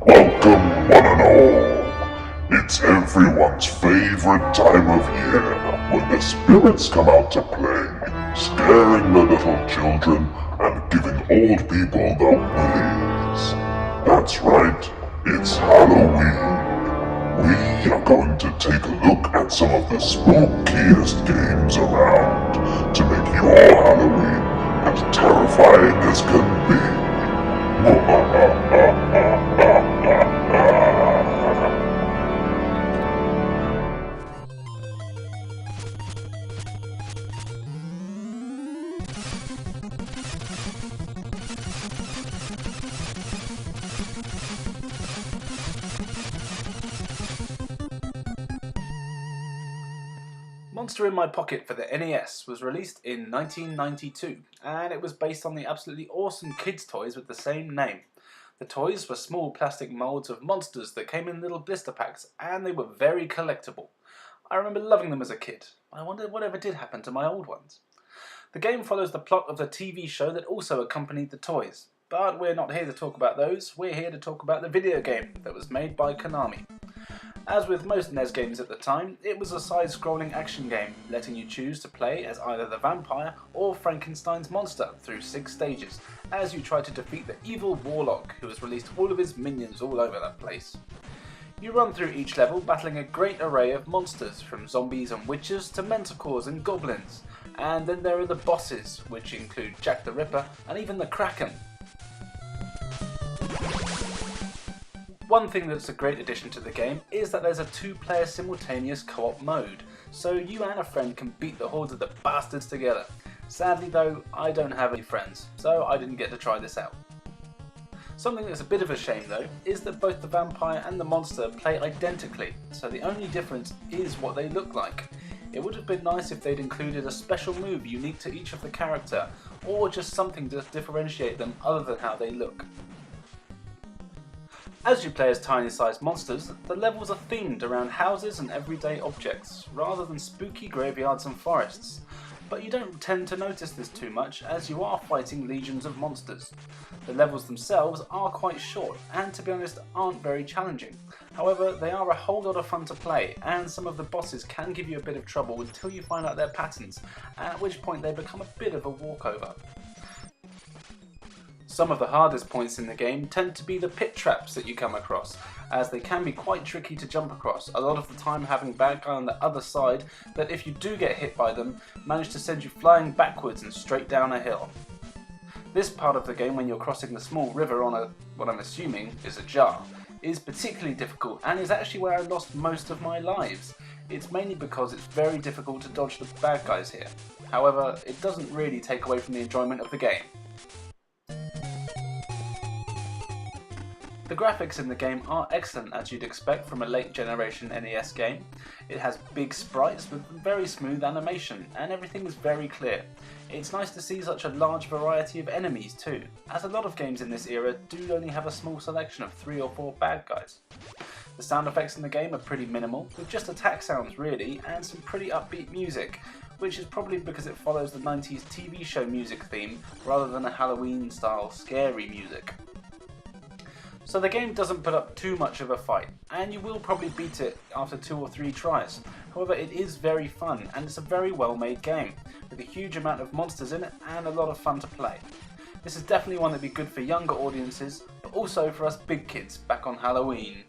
Welcome, one and all. It's everyone's favorite time of year when the spirits come out to play, scaring the little children and giving old people the willies. That's right, it's Halloween. We are going to take a look at some of the spookiest games around to make your Halloween as terrifying as can be. Monster in My Pocket for the NES was released in 1992, and it was based on the absolutely awesome kids' toys with the same name. The toys were small plastic molds of monsters that came in little blister packs, and they were very collectible. I remember loving them as a kid. I wonder whatever did happen to my old ones. The game follows the plot of the TV show that also accompanied the toys, but we're not here to talk about those, we're here to talk about the video game that was made by Konami. As with most NES games at the time, it was a side-scrolling action game, letting you choose to play as either the vampire or Frankenstein's monster through 6 stages, as you try to defeat the evil warlock who has released all of his minions all over that place. You run through each level battling a great array of monsters, from zombies and witches to manticores and goblins, and then there are the bosses, which include Jack the Ripper and even the Kraken. One thing that's a great addition to the game is that there's a 2-player simultaneous co-op mode, so you and a friend can beat the hordes of the bastards together. Sadly though, I don't have any friends, so I didn't get to try this out. Something that's a bit of a shame though, is that both the vampire and the monster play identically, so the only difference is what they look like. It would have been nice if they'd included a special move unique to each of the character, or just something to differentiate them other than how they look. As you play as tiny-sized monsters, the levels are themed around houses and everyday objects, rather than spooky graveyards and forests. But you don't tend to notice this too much, as you are fighting legions of monsters. The levels themselves are quite short, and to be honest, aren't very challenging. However, they are a whole lot of fun to play, and some of the bosses can give you a bit of trouble until you find out their patterns, at which point they become a bit of a walkover. Some of the hardest points in the game tend to be the pit traps that you come across, as they can be quite tricky to jump across, a lot of the time having bad guy on the other side that if you do get hit by them, manage to send you flying backwards and straight down a hill. This part of the game, when you're crossing the small river on what I'm assuming is a jar, is particularly difficult and is actually where I lost most of my lives. It's mainly because it's very difficult to dodge the bad guys here. However, it doesn't really take away from the enjoyment of the game. The graphics in the game are excellent, as you'd expect from a late generation NES game. It has big sprites with very smooth animation, and everything is very clear. It's nice to see such a large variety of enemies too, as a lot of games in this era do only have a small selection of 3 or 4 bad guys. The sound effects in the game are pretty minimal, with just attack sounds really, and some pretty upbeat music, which is probably because it follows the 90s TV show music theme rather than a Halloween style scary music. So the game doesn't put up too much of a fight, and you will probably beat it after 2 or 3 tries. However, it is very fun, and it's a very well made game, with a huge amount of monsters in it and a lot of fun to play. This is definitely one that would be good for younger audiences, but also for us big kids back on Halloween.